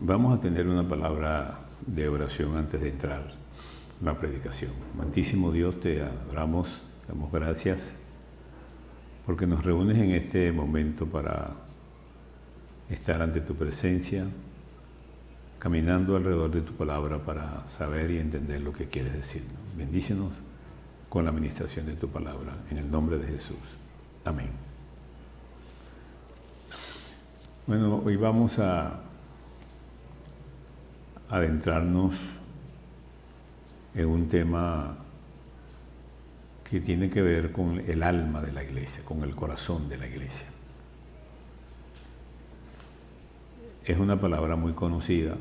Vamos a tener una palabra de oración antes de entrar en la predicación. Amantísimo Dios, te adoramos, te damos gracias porque nos reúnes en este momento para estar ante tu presencia, caminando alrededor de tu palabra para saber y entender lo que quieres decirnos. Bendícenos con la administración de tu palabra, en el nombre de Jesús. Amén. Bueno, hoy vamos a adentrarnos en un tema que tiene que ver con el alma de la iglesia, con el corazón de la iglesia. Es una palabra muy conocida,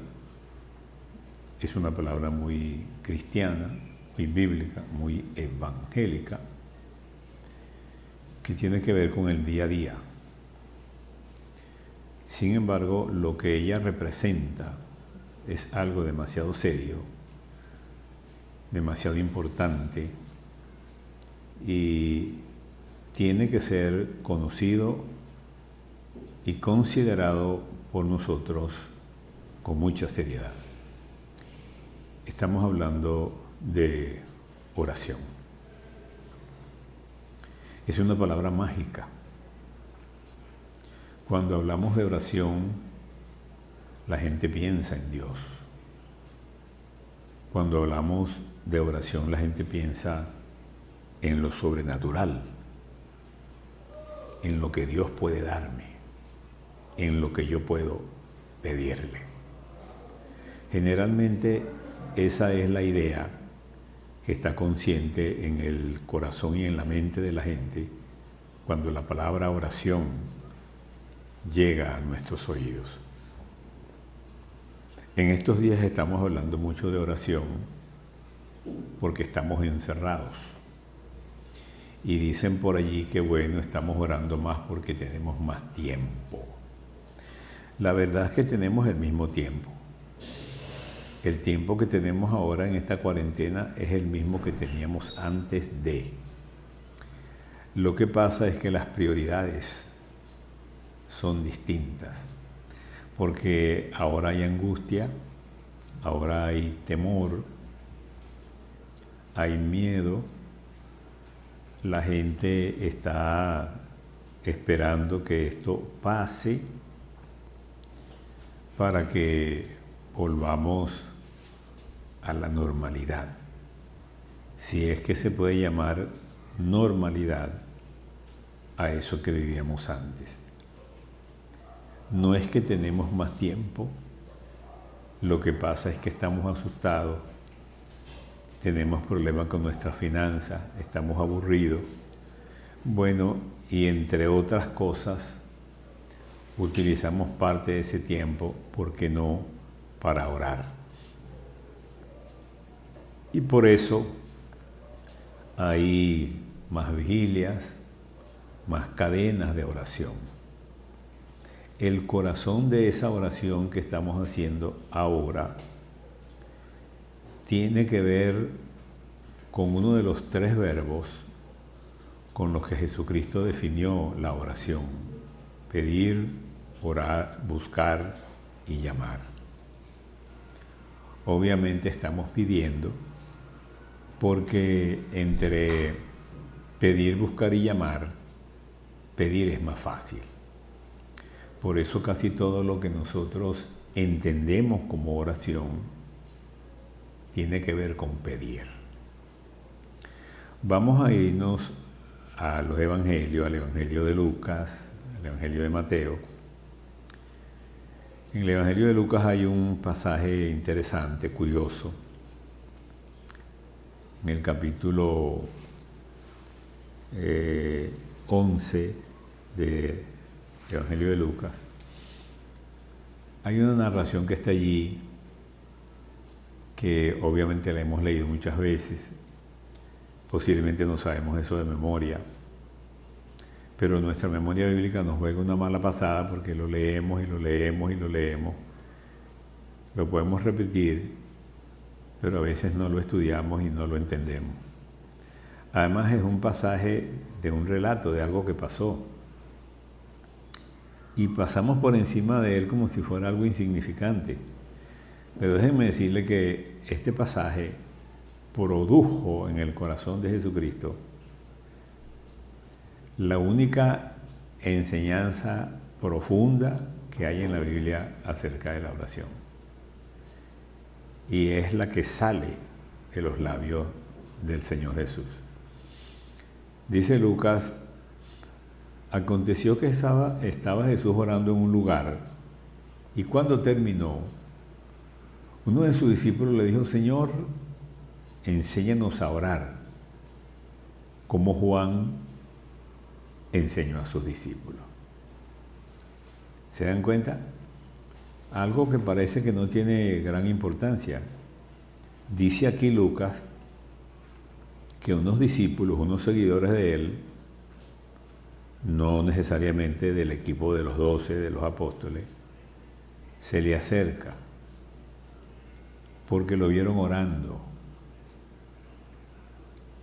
es una palabra muy cristiana, muy bíblica, muy evangélica, que tiene que ver con el día a día. Sin embargo, lo que ella representa es algo demasiado serio, demasiado importante y tiene que ser conocido y considerado por nosotros con mucha seriedad. Estamos hablando de oración. Es una palabra mágica. Cuando hablamos de oración, la gente piensa en Dios. Cuando hablamos de oración, la gente piensa en lo sobrenatural, en lo que Dios puede darme, en lo que yo puedo pedirle. Generalmente esa es la idea que está consciente en el corazón y en la mente de la gente cuando la palabra oración llega a nuestros oídos. En estos días estamos hablando mucho de oración porque estamos encerrados. Y dicen por allí que bueno, estamos orando más porque tenemos más tiempo. La verdad es que tenemos el mismo tiempo. El tiempo que tenemos ahora en esta cuarentena es el mismo que teníamos antes de. Lo que pasa es que las prioridades son distintas. Porque ahora hay angustia, ahora hay temor, hay miedo. La gente está esperando que esto pase para que volvamos a la normalidad. Si es que se puede llamar normalidad a eso que vivíamos antes. No es que tenemos más tiempo, lo que pasa es que estamos asustados, tenemos problemas con nuestras finanzas, estamos aburridos. Bueno, y entre otras cosas, utilizamos parte de ese tiempo, ¿por qué no?, para orar. Y por eso hay más vigilias, más cadenas de oración. El corazón de esa oración que estamos haciendo ahora tiene que ver con uno de los 3 verbos con los que Jesucristo definió la oración: pedir, orar, buscar y llamar. Obviamente estamos pidiendo porque entre pedir, buscar y llamar, pedir es más fácil. Por eso casi todo lo que nosotros entendemos como oración tiene que ver con pedir. Vamos a irnos a los evangelios, al evangelio de Lucas, al evangelio de Mateo. En el evangelio de Lucas hay un pasaje interesante, curioso. En el capítulo 11 del Evangelio de Lucas, hay una narración que está allí que obviamente la hemos leído muchas veces, posiblemente no sabemos eso de memoria, pero nuestra memoria bíblica nos juega una mala pasada porque lo leemos y lo leemos y lo leemos, lo podemos repetir, pero a veces no lo estudiamos y no lo entendemos. Además es un pasaje de un relato de algo que pasó. y pasamos por encima de él como si fuera algo insignificante. Pero déjenme decirle que este pasaje produjo en el corazón de Jesucristo la única enseñanza profunda que hay en la Biblia acerca de la oración. Y es la que sale de los labios del Señor Jesús. Dice Lucas: aconteció que estaba Jesús orando en un lugar, y cuando terminó, uno de sus discípulos le dijo: Señor, enséñanos a orar, como Juan enseñó a sus discípulos. ¿Se dan cuenta? Algo que parece que no tiene gran importancia. Dice aquí Lucas que unos discípulos, unos seguidores de él, no necesariamente del equipo de los 12, de los apóstoles, se le acerca porque lo vieron orando.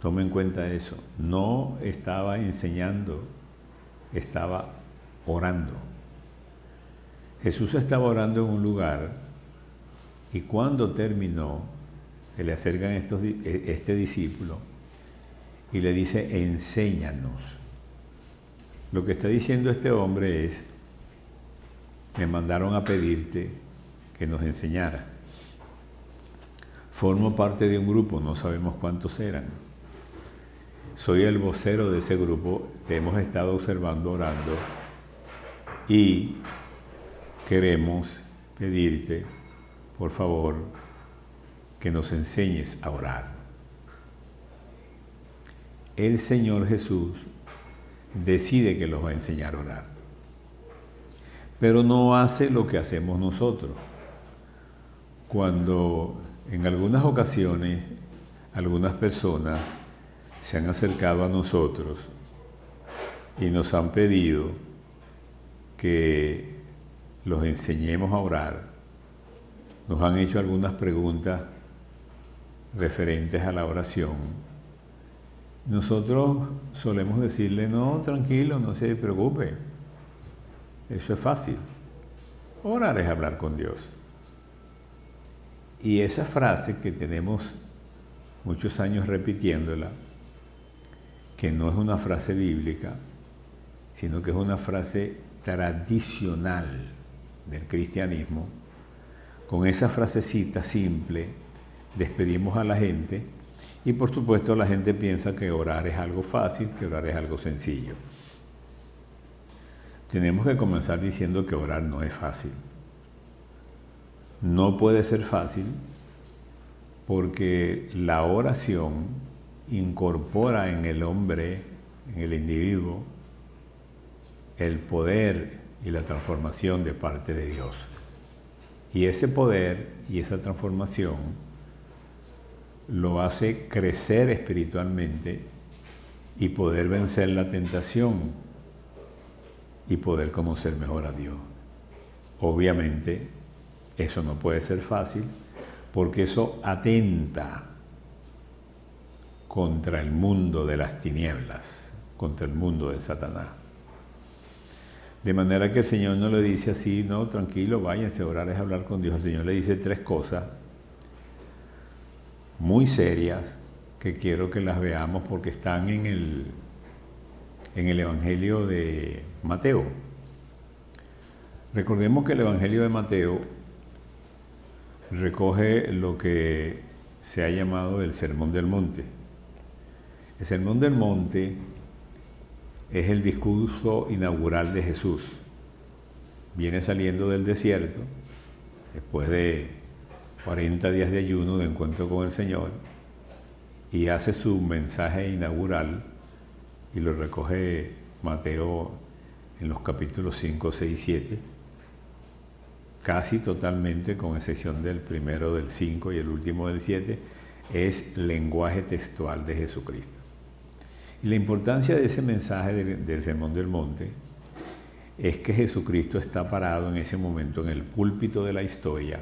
Tomen en cuenta eso. No estaba enseñando, estaba orando. Jesús estaba orando en un lugar y cuando terminó, se le acercan este discípulo y le dice: enséñanos. Lo que está diciendo este hombre es: me mandaron a pedirte que nos enseñara. Formo parte de un grupo, no sabemos cuántos eran. Soy el vocero de ese grupo, te hemos estado observando orando y queremos pedirte, por favor, que nos enseñes a orar. El Señor Jesús decide que los va a enseñar a orar, pero no hace lo que hacemos nosotros. Cuando en algunas ocasiones algunas personas se han acercado a nosotros y nos han pedido que los enseñemos a orar, nos han hecho algunas preguntas referentes a la oración, nosotros solemos decirle: no, tranquilo, no se preocupe, eso es fácil. Orar es hablar con Dios. Y esa frase que tenemos muchos años repitiéndola, que no es una frase bíblica, sino que es una frase tradicional del cristianismo, con esa frasecita simple despedimos a la gente y por supuesto la gente piensa que orar es algo fácil, que orar es algo sencillo. Tenemos que comenzar diciendo que orar no es fácil. No puede ser fácil porque la oración incorpora en el hombre, en el individuo, el poder y la transformación de parte de Dios. Y ese poder y esa transformación lo hace crecer espiritualmente y poder vencer la tentación y poder conocer mejor a Dios. Obviamente, eso no puede ser fácil porque eso atenta contra el mundo de las tinieblas, contra el mundo de Satanás. De manera que el Señor no le dice así: no, tranquilo, váyanse, orar es hablar con Dios. El Señor le dice tres cosas muy serias que quiero que las veamos porque están en el Evangelio de Mateo. Recordemos que el Evangelio de Mateo recoge lo que se ha llamado el Sermón del Monte. El Sermón del Monte es el discurso inaugural de Jesús. Viene saliendo del desierto, después de 40 días de ayuno, de encuentro con el Señor, y hace su mensaje inaugural, y lo recoge Mateo en los capítulos 5, 6 y 7, casi totalmente, con excepción del primero del 5 y el último del 7, es lenguaje textual de Jesucristo. Y la importancia de ese mensaje del Sermón del Monte es que Jesucristo está parado en ese momento en el púlpito de la historia,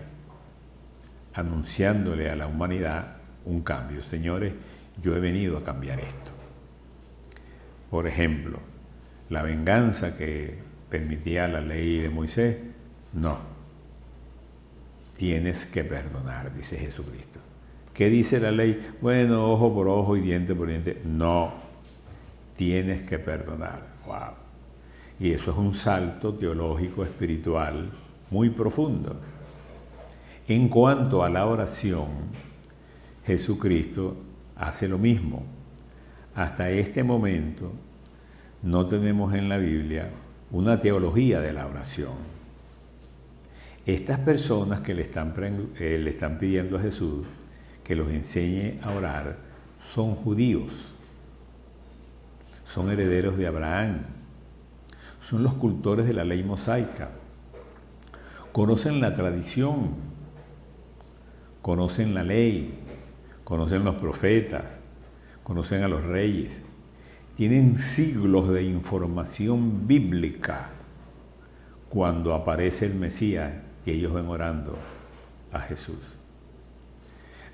anunciándole a la humanidad un cambio. Señores, yo he venido a cambiar esto. Por ejemplo, la venganza que permitía la ley de Moisés. No. Tienes que perdonar, dice Jesucristo. ¿Qué dice la ley? Bueno, ojo por ojo y diente por diente. No. Tienes que perdonar. Wow. Y eso es un salto teológico, espiritual, muy profundo. En cuanto a la oración, Jesucristo hace lo mismo. Hasta este momento no tenemos en la Biblia una teología de la oración. Estas personas que le están pidiendo a Jesús que los enseñe a orar son judíos, son herederos de Abraham, son los cultores de la ley mosaica, conocen la tradición, conocen la ley, conocen los profetas, conocen a los reyes, tienen siglos de información bíblica cuando aparece el Mesías y ellos ven orando a Jesús.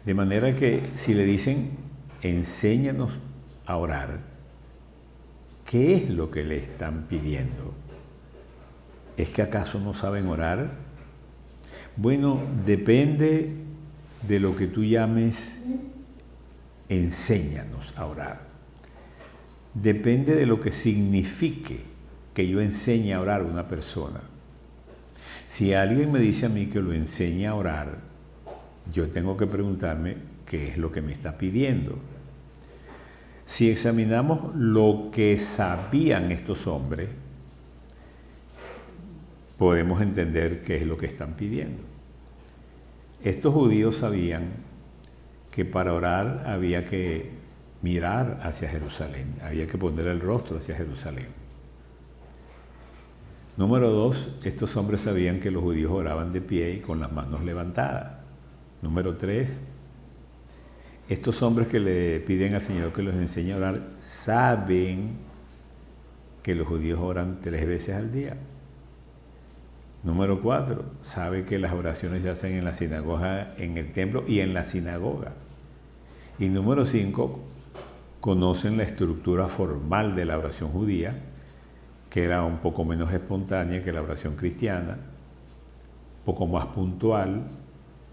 De manera que si le dicen, enséñanos a orar, ¿qué es lo que le están pidiendo? ¿Es que acaso no saben orar? Bueno, depende de lo que tú llames enséñanos a orar. Depende de lo que signifique que yo enseñe a orar a una persona. Si alguien me dice a mí que lo enseñe a orar, yo tengo que preguntarme qué es lo que me está pidiendo. Si examinamos lo que sabían estos hombres, podemos entender qué es lo que están pidiendo. Estos judíos sabían que para orar había que mirar hacia Jerusalén, había que poner el rostro hacia Jerusalén. Número 2, estos hombres sabían que los judíos oraban de pie y con las manos levantadas. Número 3, estos hombres que le piden al Señor que los enseñe a orar saben que los judíos oran 3 veces al día. Número 4, sabe que las oraciones se hacen en la sinagoga, en el templo y en la sinagoga. Y número 5, conocen la estructura formal de la oración judía, que era un poco menos espontánea que la oración cristiana, un poco más puntual,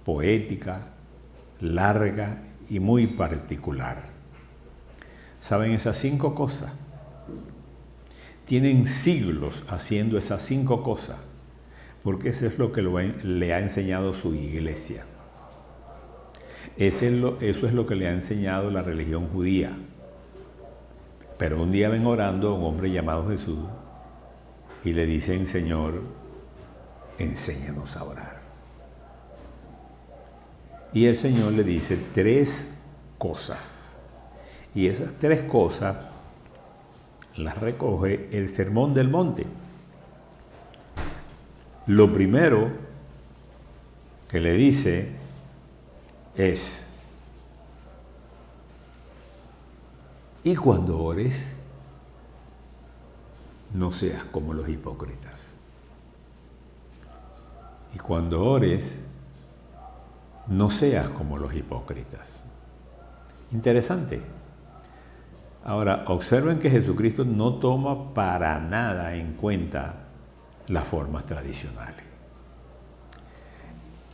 poética, larga y muy particular. ¿Saben esas 5 cosas? Tienen siglos haciendo esas 5 cosas, porque eso es lo que le ha enseñado su iglesia. Eso es lo que le ha enseñado la religión judía. Pero un día ven orando a un hombre llamado Jesús y le dicen, Señor, enséñanos a orar. Y el Señor le dice 3 cosas. Y esas 3 cosas las recoge el Sermón del Monte. Lo primero que le dice es, y cuando ores, no seas como los hipócritas. Y cuando ores, no seas como los hipócritas. Interesante. Ahora, observen que Jesucristo no toma para nada en cuenta las formas tradicionales.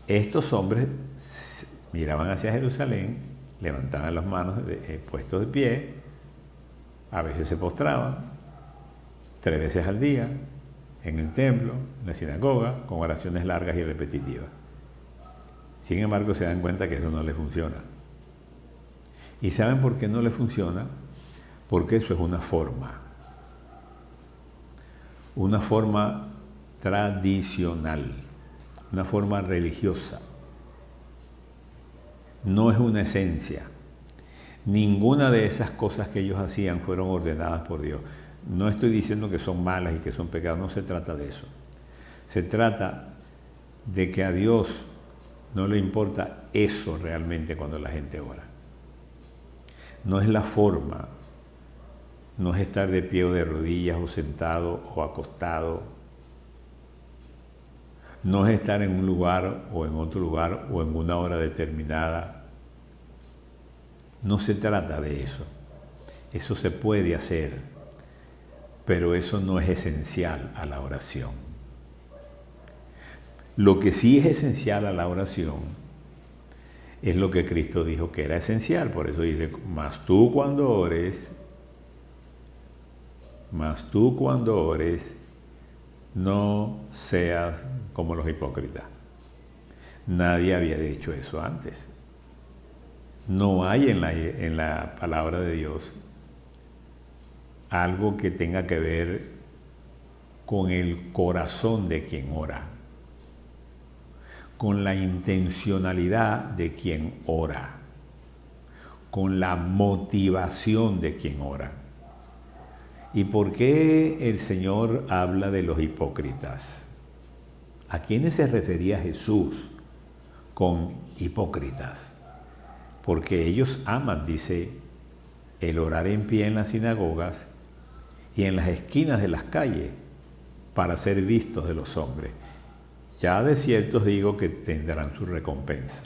Estos hombres miraban hacia Jerusalén, levantaban las manos puestos de pie, a veces se postraban 3 veces al día en el templo, en la sinagoga, con oraciones largas y repetitivas. Sin embargo, se dan cuenta que eso no les funciona. ¿Y saben por qué no les funciona? Porque eso es una forma tradicional, una forma religiosa. No es una esencia. Ninguna de esas cosas que ellos hacían fueron ordenadas por Dios. No estoy diciendo que son malas y que son pecados, no se trata de eso. Se trata de que a Dios no le importa eso realmente cuando la gente ora. No es la forma, no es estar de pie o de rodillas o sentado o acostado. No es estar en un lugar o en otro lugar o en una hora determinada. No se trata de eso. Eso se puede hacer. pero eso no es esencial a la oración. Lo que sí es esencial a la oración es lo que Cristo dijo que era esencial. Por eso dice, mas tú cuando ores, no seas como los hipócritas. Nadie había dicho eso antes. No hay en la palabra de Dios algo que tenga que ver con el corazón de quien ora, con la intencionalidad de quien ora, con la motivación de quien ora. ¿Y por qué el Señor habla de los hipócritas? ¿A quiénes se refería Jesús con hipócritas? Porque ellos aman, dice, el orar en pie en las sinagogas y en las esquinas de las calles para ser vistos de los hombres. Ya de cierto os digo que tendrán su recompensa.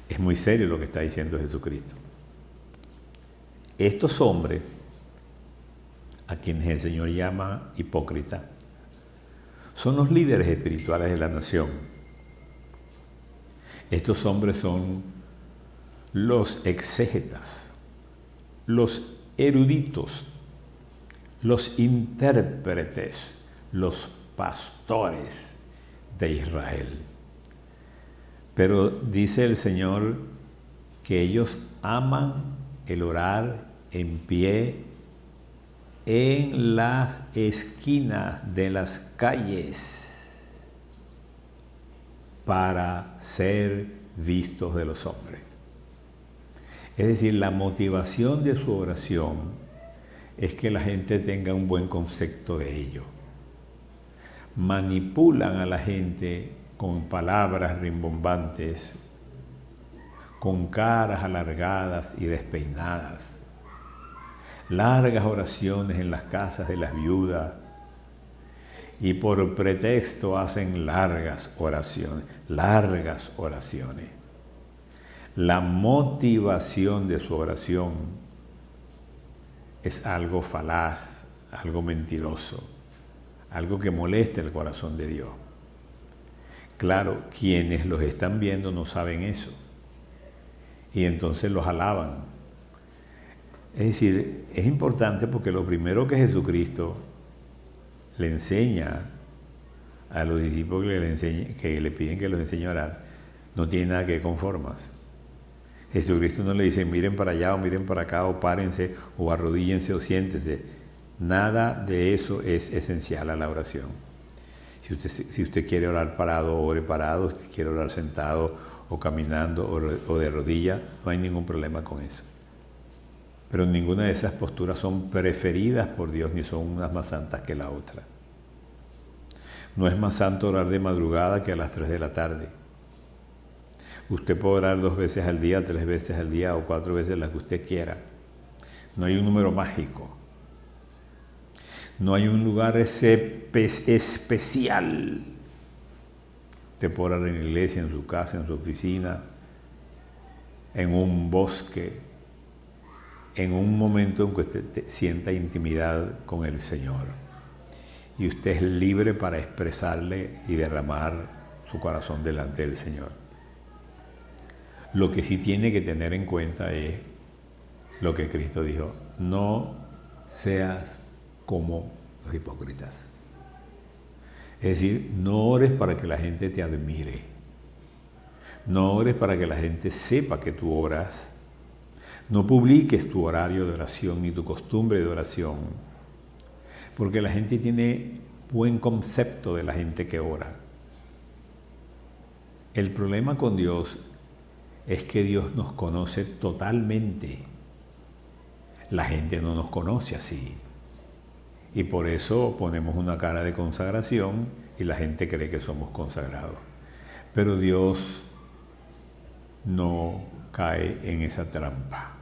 Es muy serio lo que está diciendo Jesucristo. Estos hombres, a quienes el Señor llama hipócritas, son los líderes espirituales de la nación. Estos hombres son los exégetas, los eruditos, los intérpretes, los pastores de Israel. Pero dice el Señor que ellos aman el orar en pie en las esquinas de las calles para ser vistos de los hombres. Es decir, la motivación de su oración es que la gente tenga un buen concepto de ello. Manipulan a la gente con palabras rimbombantes, con caras alargadas y despeinadas, largas oraciones en las casas de las viudas, y por pretexto hacen largas oraciones. La motivación de su oración es algo falaz, algo mentiroso, algo que molesta el corazón de Dios. Claro, quienes los están viendo no saben eso, y entonces los alaban. Es decir, es importante porque lo primero que Jesucristo le enseña a los discípulos que le piden que los enseñe a orar, no tiene nada que ver con formas. Jesucristo no le dice miren para allá o miren para acá o párense o arrodíllense o siéntense. Nada de eso es esencial a la oración. Si usted quiere orar parado, ore parado. Si quiere orar sentado o caminando o de rodillas, no hay ningún problema con eso. Pero ninguna de esas posturas son preferidas por Dios ni son unas más santas que la otra. No es más santo orar de madrugada que a las 3 de la tarde. Usted puede orar 2 veces al día, 3 veces al día o 4 veces las que usted quiera. No hay un número mágico. No hay un lugar especial. Usted puede orar en la iglesia, en su casa, en su oficina, en un bosque, en un momento en que usted sienta intimidad con el Señor. Y usted es libre para expresarle y derramar su corazón delante del Señor. Lo que sí tiene que tener en cuenta es lo que Cristo dijo: no seas como los hipócritas. Es decir, no ores para que la gente te admire. No ores para que la gente sepa que tú oras. No publiques tu horario de oración ni tu costumbre de oración, porque la gente tiene buen concepto de la gente que ora. El problema con Dios es que Dios nos conoce totalmente. La gente no nos conoce así. Y por eso ponemos una cara de consagración y la gente cree que somos consagrados. Pero Dios no cae en esa trampa.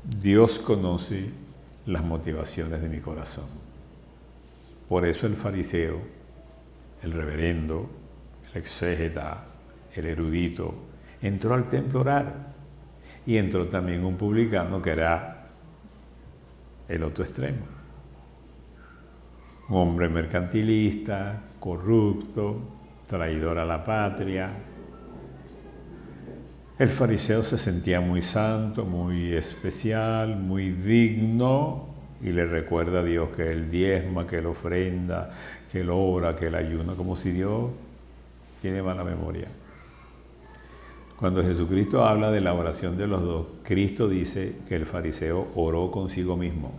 Dios conoce las motivaciones de mi corazón. Por eso el fariseo, el reverendo, el exégeta, el erudito, entró al templo a orar. Y entró también un publicano que era el otro extremo. Un hombre mercantilista, corrupto, traidor a la patria. El fariseo se sentía muy santo, muy especial, muy digno, y le recuerda a Dios que él diezma, que él ofrenda, que él ora, que él ayuna, como si Dios tiene mala memoria. Cuando Jesucristo habla de la oración de los dos, Cristo dice que el fariseo oró consigo mismo.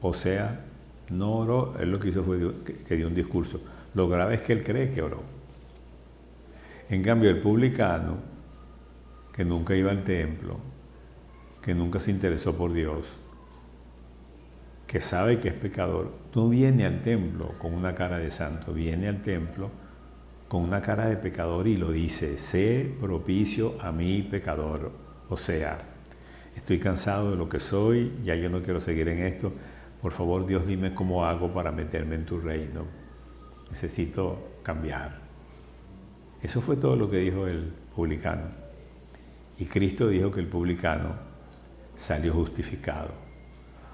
O sea, no oró, él lo que hizo fue que dio un discurso. Lo grave es que él cree que oró. En cambio, el publicano, que nunca iba al templo, que nunca se interesó por Dios, que sabe que es pecador, no viene al templo con una cara de santo, viene al templo con una cara de pecador y lo dice: sé propicio a mí pecador. O sea, estoy cansado de lo que soy, ya yo no quiero seguir en esto. Por favor, Dios, dime cómo hago para meterme en tu reino. Necesito cambiar. Eso fue todo lo que dijo el publicano. Y Cristo dijo que el publicano salió justificado.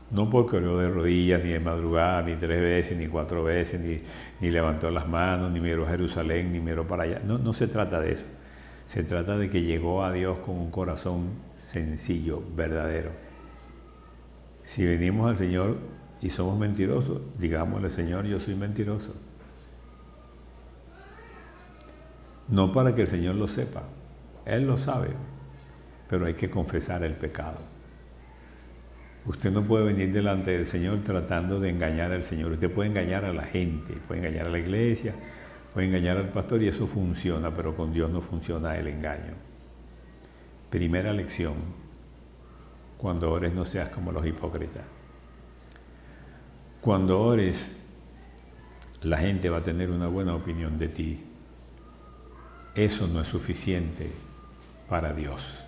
No porque oró de rodillas, ni de madrugada, ni 3 veces, ni 4 veces, ni levantó las manos, ni miró a Jerusalén, ni miró para allá. No se trata de eso. Se trata de que llegó a Dios con un corazón sencillo, verdadero. Si venimos al Señor y somos mentirosos, digámosle: Señor, yo soy mentiroso. No para que el Señor lo sepa, Él lo sabe, pero hay que confesar el pecado. Usted no puede venir delante del Señor tratando de engañar al Señor. Usted puede engañar a la gente, puede engañar a la iglesia, puede engañar al pastor, y eso funciona, pero con Dios no funciona el engaño. Primera lección: cuando ores no seas como los hipócritas. Cuando ores, la gente va a tener una buena opinión de ti. Eso no es suficiente para Dios.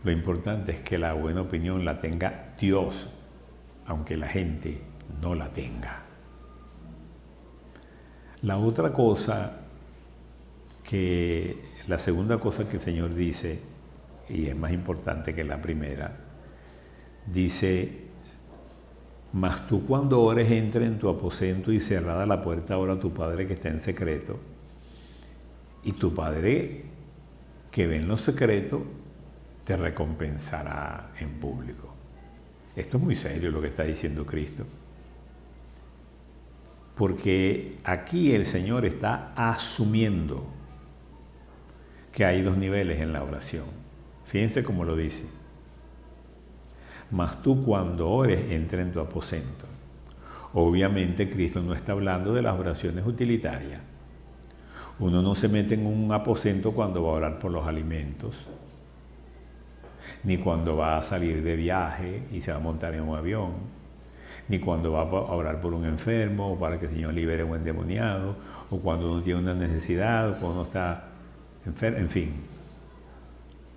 Lo importante es que la buena opinión la tenga Dios, aunque la gente no la tenga. La otra cosa la segunda cosa que el Señor dice, y es más importante que la primera, dice: mas tú cuando ores, entra en tu aposento y cerrada la puerta, ora a tu Padre que está en secreto, y tu Padre que ve en lo secreto te recompensará en público. Esto es muy serio lo que está diciendo Cristo. Porque aquí el Señor está asumiendo que hay 2 niveles en la oración. Fíjense cómo lo dice: mas tú cuando ores, entra en tu aposento. Obviamente Cristo no está hablando de las oraciones utilitarias. Uno no se mete en un aposento cuando va a orar por los alimentos, ni cuando va a salir de viaje y se va a montar en un avión, ni cuando va a orar por un enfermo o para que el Señor libere a un endemoniado, o cuando uno tiene una necesidad, o cuando uno está enfermo, en fin.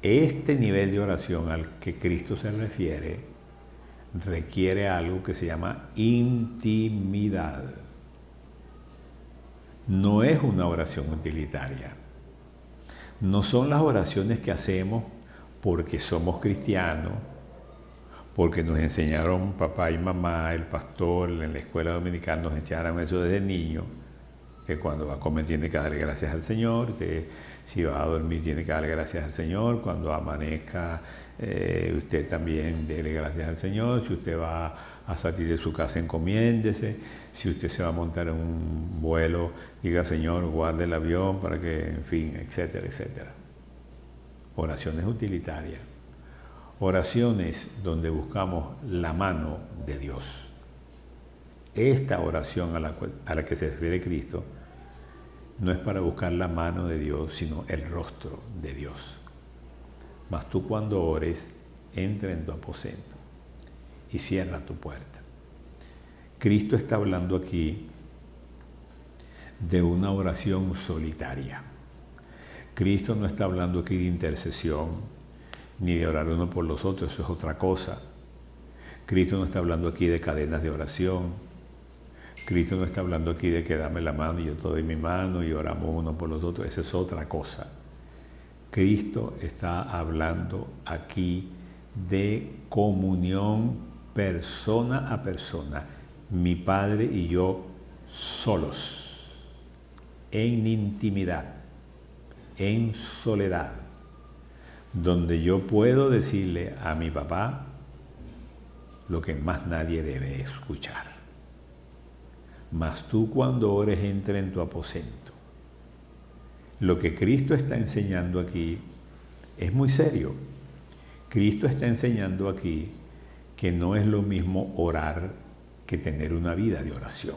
Este nivel de oración al que Cristo se refiere requiere algo que se llama intimidad. No es una oración utilitaria. No son las oraciones que hacemos porque somos cristianos, porque nos enseñaron papá y mamá, el pastor, en la escuela dominical nos enseñaron eso desde niño, que cuando va a comer tiene que darle gracias al Señor, si va a dormir tiene que darle gracias al Señor, cuando amanezca usted también dele gracias al Señor, si usted va a salir de su casa encomiéndese, si usted se va a montar en un vuelo, diga: Señor, guarde el avión para que, en fin, etcétera, etcétera. Oraciones utilitarias. Oraciones donde buscamos la mano de Dios. Esta oración a la que se refiere Cristo no es para buscar la mano de Dios, sino el rostro de Dios. Mas tú cuando ores, entra en tu aposento y cierra tu puerta. Cristo está hablando aquí de una oración solitaria. Cristo no está hablando aquí de intercesión, ni de orar uno por los otros, eso es otra cosa. Cristo no está hablando aquí de cadenas de oración. Cristo no está hablando aquí de que dame la mano y yo te doy mi mano y oramos uno por los otros, eso es otra cosa. Cristo está hablando aquí de comunión persona a persona, mi Padre y yo solos, en intimidad, en soledad, donde yo puedo decirle a mi papá lo que más nadie debe escuchar. Mas tú cuando ores entra en tu aposento. Lo que Cristo está enseñando aquí es muy serio. Cristo está enseñando aquí que no es lo mismo orar que tener una vida de oración.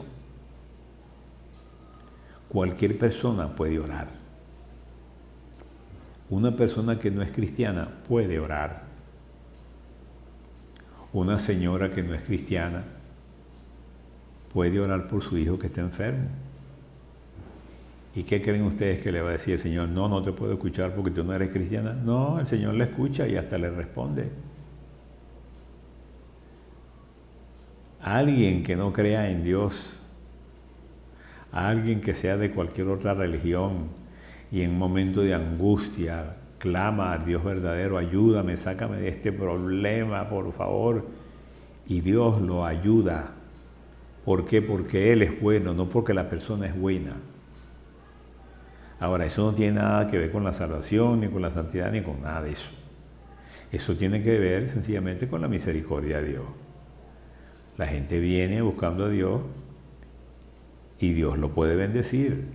Cualquier persona puede orar. Una persona que no es cristiana puede orar. Una señora que no es cristiana puede orar por su hijo que está enfermo. ¿Y qué creen ustedes que le va a decir el Señor? No, no te puedo escuchar porque tú no eres cristiana. No, el Señor le escucha y hasta le responde. Alguien que no crea en Dios, alguien que sea de cualquier otra religión y en un momento de angustia clama al Dios verdadero, ayúdame, sácame de este problema, por favor. Y Dios lo ayuda. ¿Por qué? Porque Él es bueno, no porque la persona es buena. Ahora, eso no tiene nada que ver con la salvación, ni con la santidad, ni con nada de eso. Eso tiene que ver sencillamente con la misericordia de Dios. La gente viene buscando a Dios y Dios lo puede bendecir.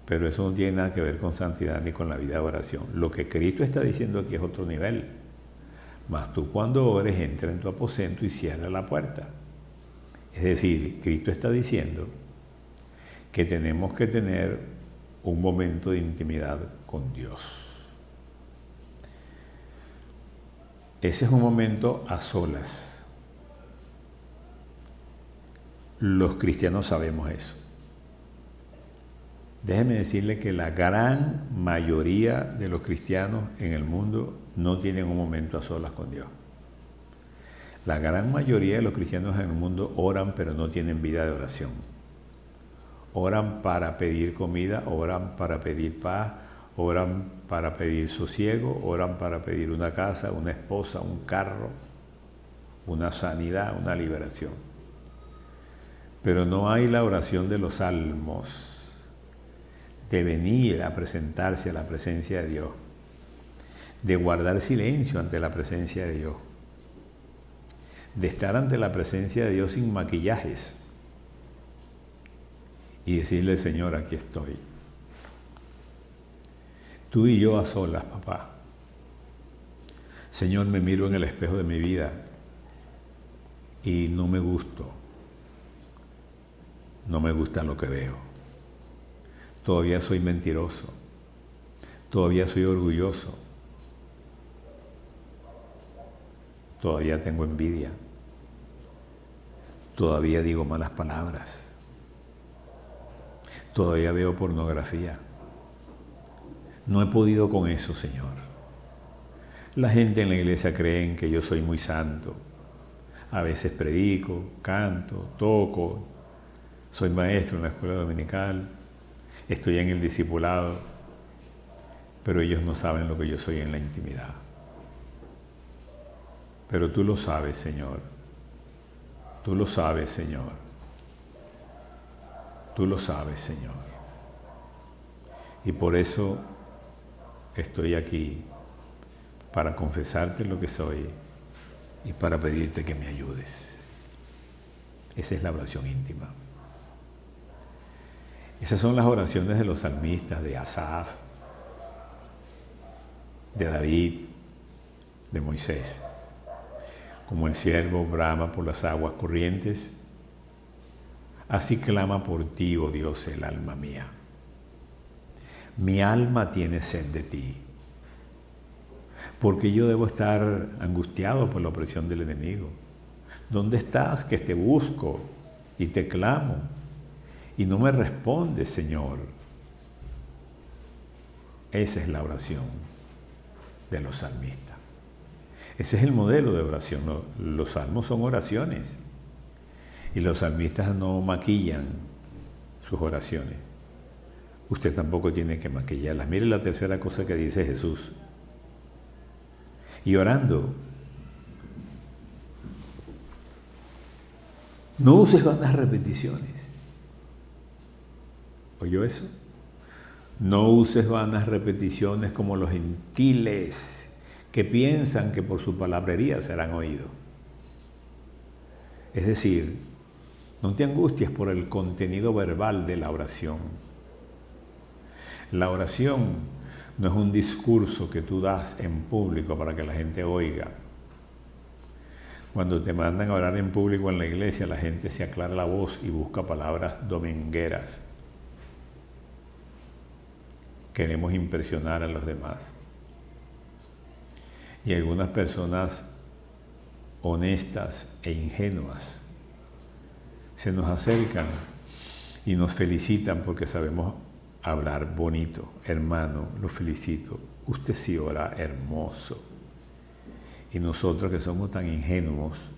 Pero eso no tiene nada que ver con santidad ni con la vida de oración. Lo que Cristo está diciendo aquí es otro nivel. Mas tú cuando ores entra en tu aposento y cierra la puerta. Es decir, Cristo está diciendo que tenemos que tener un momento de intimidad con Dios. Ese es un momento a solas. Los cristianos sabemos eso. Déjeme decirle que la gran mayoría de los cristianos en el mundo no tienen un momento a solas con Dios. La gran mayoría de los cristianos en el mundo oran, pero no tienen vida de oración. Oran para pedir comida, oran para pedir paz, oran para pedir sosiego, oran para pedir una casa, una esposa, un carro, una sanidad, una liberación. Pero no hay la oración de los salmos, de venir a presentarse a la presencia de Dios, de guardar silencio ante la presencia de Dios, de estar ante la presencia de Dios sin maquillajes y decirle, Señor, aquí estoy. Tú y yo a solas, papá. Señor, me miro en el espejo de mi vida y no me gusto. No me gusta lo que veo. Todavía soy mentiroso. Todavía soy orgulloso. Todavía tengo envidia. Todavía digo malas palabras. Todavía veo pornografía. No he podido con eso, Señor. La gente en la iglesia cree que yo soy muy santo. A veces predico, canto, toco. Soy maestro en la escuela dominical. Estoy en el discipulado. Pero ellos no saben lo que yo soy en la intimidad. Pero tú lo sabes, Señor. Tú lo sabes, Señor. Tú lo sabes, Señor. Y por eso estoy aquí, para confesarte lo que soy y para pedirte que me ayudes. Esa es la oración íntima. Esas son las oraciones de los salmistas, de Asaf, de David, de Moisés. Como el ciervo brama por las aguas corrientes, así clama por ti, oh Dios, el alma mía. Mi alma tiene sed de ti, porque yo debo estar angustiado por la opresión del enemigo. ¿Dónde estás que te busco y te clamo y no me respondes, Señor? Esa es la oración de los salmistas. Ese es el modelo de oración. Los salmos son oraciones y los salmistas no maquillan sus oraciones. Usted tampoco tiene que maquillarlas. Mire la tercera cosa que dice Jesús. Y orando, No uses vanas repeticiones. ¿Oyó eso? No uses vanas repeticiones como los gentiles que piensan que por su palabrería serán oídos. Es decir, no te angusties por el contenido verbal de la oración. La oración no es un discurso que tú das en público para que la gente oiga. Cuando te mandan a orar en público en la iglesia, la gente se aclara la voz y busca palabras domingueras. Queremos impresionar a los demás. Y algunas personas honestas e ingenuas se nos acercan y nos felicitan porque sabemos hablar bonito. Hermano, lo felicito. Usted sí ora hermoso. Y nosotros que somos tan ingenuos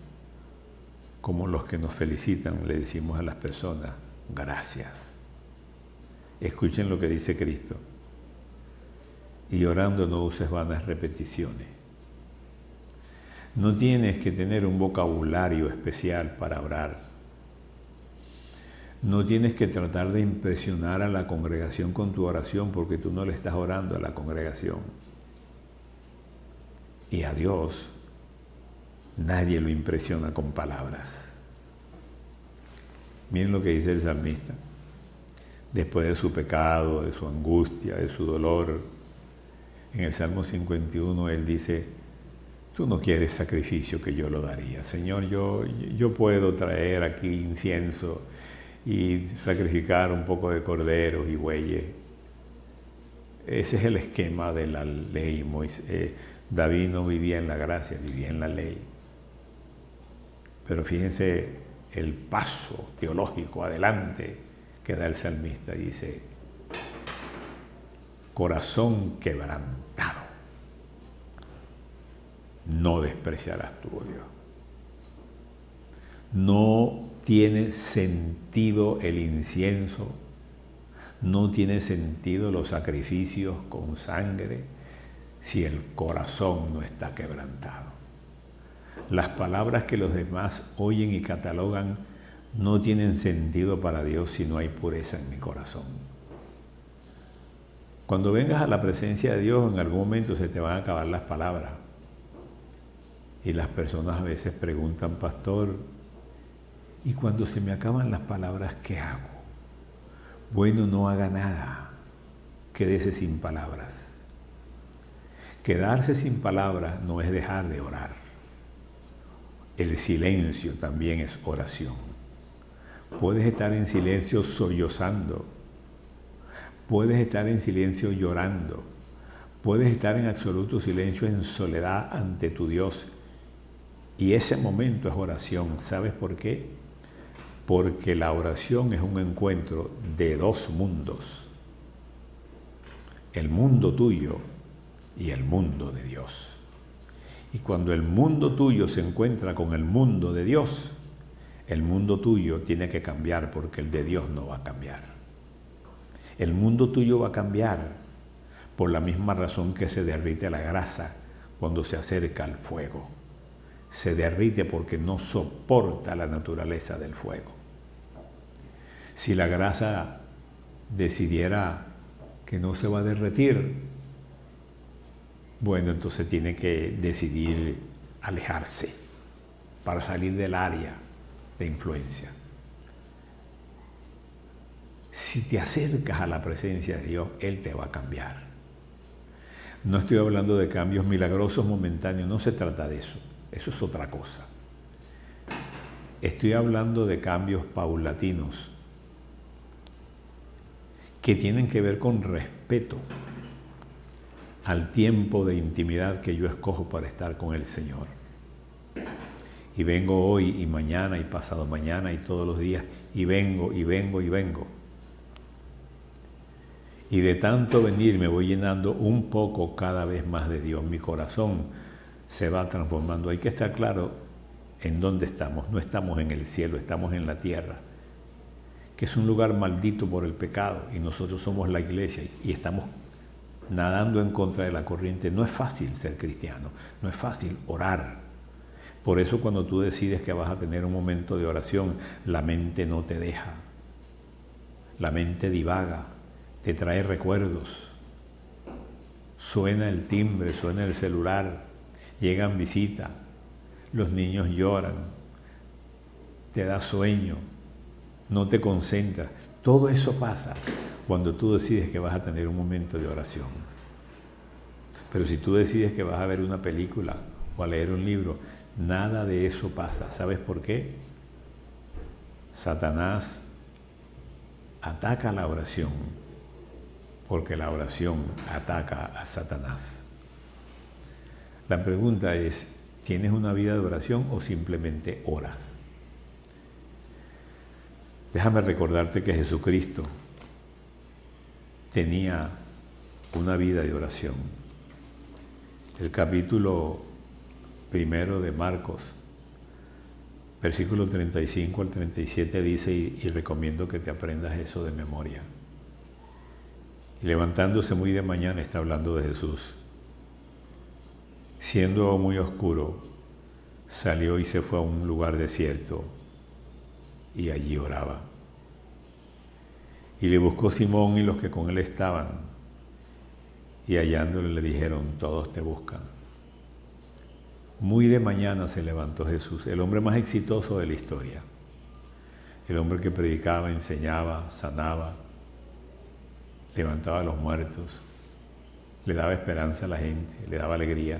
como los que nos felicitan, le decimos a las personas, gracias. Escuchen lo que dice Cristo. Y orando no uses vanas repeticiones. No tienes que tener un vocabulario especial para orar. No tienes que tratar de impresionar a la congregación con tu oración porque tú no le estás orando a la congregación. Y a Dios nadie lo impresiona con palabras. Miren lo que dice el salmista. Después de su pecado, de su angustia, de su dolor, en el Salmo 51 él dice, tú no quieres sacrificio que yo lo daría. Señor, yo puedo traer aquí incienso y sacrificar un poco de corderos y bueyes. Ese es el esquema de la ley. David no vivía en la gracia, vivía en la ley. Pero fíjense el paso teológico adelante que da el salmista. Dice, corazón quebrantado, no despreciarás tú, oh Dios. No tiene sentido el incienso, no tiene sentido los sacrificios con sangre si el corazón no está quebrantado. Las palabras que los demás oyen y catalogan no tienen sentido para Dios si no hay pureza en mi corazón. Cuando vengas a la presencia de Dios, en algún momento se te van a acabar las palabras. Y las personas a veces preguntan, pastor, ¿y cuando se me acaban las palabras, qué hago? Bueno, no haga nada, quédese sin palabras. Quedarse sin palabras no es dejar de orar. El silencio también es oración. Puedes estar en silencio sollozando, puedes estar en silencio llorando, puedes estar en absoluto silencio en soledad ante tu Dios. Y ese momento es oración. ¿Sabes por qué? Porque la oración es un encuentro de dos mundos. El mundo tuyo y el mundo de Dios. Y cuando el mundo tuyo se encuentra con el mundo de Dios, el mundo tuyo tiene que cambiar porque el de Dios no va a cambiar. El mundo tuyo va a cambiar por la misma razón que se derrite la grasa cuando se acerca al fuego. Se derrite porque no soporta la naturaleza del fuego. Si la grasa decidiera que no se va a derretir, bueno, entonces tiene que decidir alejarse para salir del área de influencia. Si te acercas a la presencia de Dios, Él te va a cambiar. No estoy hablando de cambios milagrosos momentáneos, no se trata de eso. Eso es otra cosa. Estoy hablando de cambios paulatinos que tienen que ver con respeto al tiempo de intimidad que yo escojo para estar con el Señor. Y vengo hoy y mañana y pasado mañana y todos los días y vengo y vengo y vengo. Y de tanto venir me voy llenando un poco cada vez más de Dios. Mi corazón se va transformando. Hay que estar claro en dónde estamos. No estamos en el cielo, estamos en la tierra, que es un lugar maldito por el pecado, y nosotros somos la iglesia y estamos nadando en contra de la corriente. No es fácil ser cristiano, no es fácil orar, Por eso cuando tú decides que vas a tener un momento de oración, la mente no te deja. La mente divaga, te trae recuerdos. Suena el timbre, suena el celular, llegan visitas, los niños lloran, te da sueño, no te concentras. Todo eso pasa cuando tú decides que vas a tener un momento de oración. Pero si tú decides que vas a ver una película o a leer un libro, nada de eso pasa. ¿Sabes por qué? Satanás ataca la oración, porque la oración ataca a Satanás. La pregunta es, ¿tienes una vida de oración o simplemente oras? Déjame recordarte que Jesucristo tenía una vida de oración. El capítulo 1 de Marcos, versículo 35 al 37 dice, y recomiendo que te aprendas eso de memoria. Y levantándose muy de mañana, está hablando de Jesús. Siendo muy oscuro, salió y se fue a un lugar desierto y allí oraba. Y le buscó Simón y los que con él estaban, y hallándole le dijeron, todos te buscan. Muy de mañana se levantó Jesús, el hombre más exitoso de la historia, el hombre que predicaba, enseñaba, sanaba, levantaba a los muertos, le daba esperanza a la gente, le daba alegría.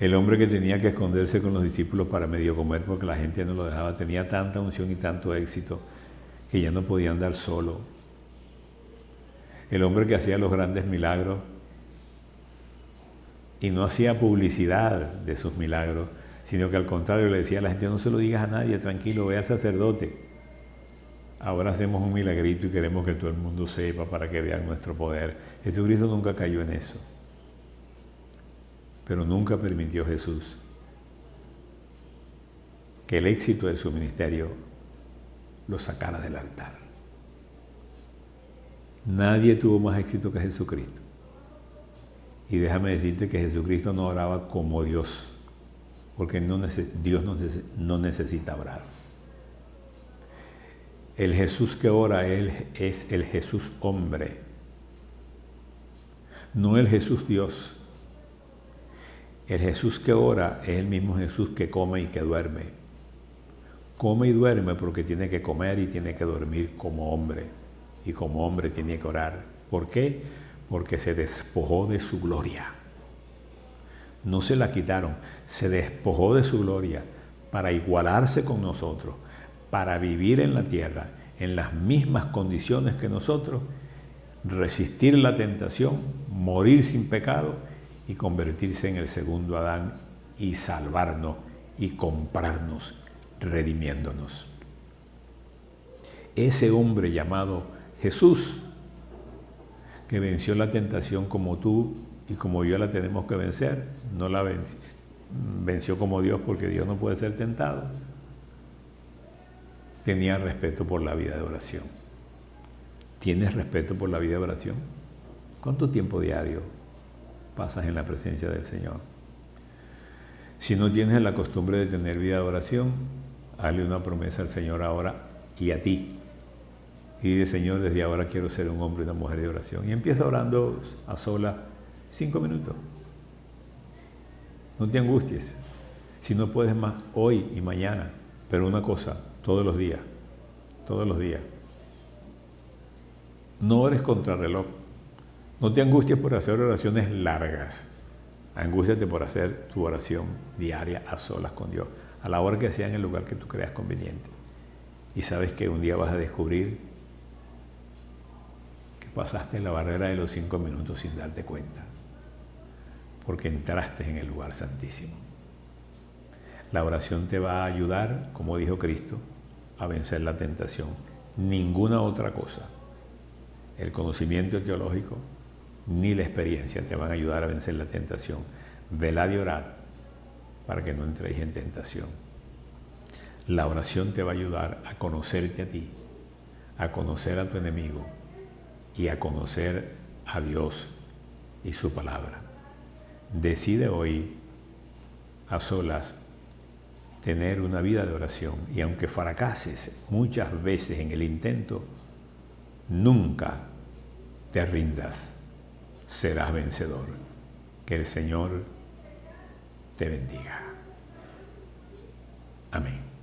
El hombre que tenía que esconderse con los discípulos para medio comer porque la gente no lo dejaba, tenía tanta unción y tanto éxito que ya no podía andar solo. El hombre que hacía los grandes milagros y no hacía publicidad de sus milagros, sino que al contrario le decía a la gente, no se lo digas a nadie, tranquilo, ve al sacerdote. Ahora hacemos un milagrito y queremos que todo el mundo sepa para que vean nuestro poder. Jesucristo nunca cayó en eso. Pero nunca permitió Jesús que el éxito de su ministerio lo sacara del altar. Nadie tuvo más éxito que Jesucristo. Y déjame decirte que Jesucristo no oraba como Dios, porque Dios no necesita orar. El Jesús que ora es el Jesús hombre, no el Jesús Dios. El Jesús que ora es el mismo Jesús que come y que duerme. Come y duerme porque tiene que comer y tiene que dormir como hombre. Y como hombre tiene que orar. ¿Por qué? Porque se despojó de su gloria. No se la quitaron, se despojó de su gloria para igualarse con nosotros, para vivir en la tierra en las mismas condiciones que nosotros, resistir la tentación, morir sin pecado y convertirse en el segundo Adán y salvarnos y comprarnos, redimiéndonos. Ese hombre llamado Jesús, que venció la tentación como tú y como yo la tenemos que vencer, no la venció como Dios porque Dios no puede ser tentado, tenía respeto por la vida de oración. ¿Tienes respeto por la vida de oración? ¿Cuánto tiempo diario pasas en la presencia del Señor? Si no tienes la costumbre de tener vida de oración, hazle una promesa al Señor ahora y a ti. Y dile, Señor, desde ahora quiero ser un hombre y una mujer de oración. Y empieza orando a solas 5 minutos. No te angusties. Si no puedes más hoy y mañana, pero una cosa, todos los días. Todos los días. No ores contra reloj. No te angusties por hacer oraciones largas. Angústiate por hacer tu oración diaria a solas con Dios, a la hora que sea, en el lugar que tú creas conveniente. Y sabes que un día vas a descubrir que pasaste la barrera de los 5 minutos sin darte cuenta, porque entraste en el lugar santísimo. La oración te va a ayudar, como dijo Cristo, a vencer la tentación. Ninguna otra cosa, el conocimiento teológico ni la experiencia te van a ayudar a vencer la tentación. Velad y orad para que no entréis en tentación. La oración te va a ayudar a conocerte a ti, a conocer a tu enemigo y a conocer a Dios y su palabra. Decide hoy a solas, tener una vida de oración. Y aunque fracases muchas veces en el intento, nunca te rindas, serás vencedor. Que el Señor te bendiga. Amén.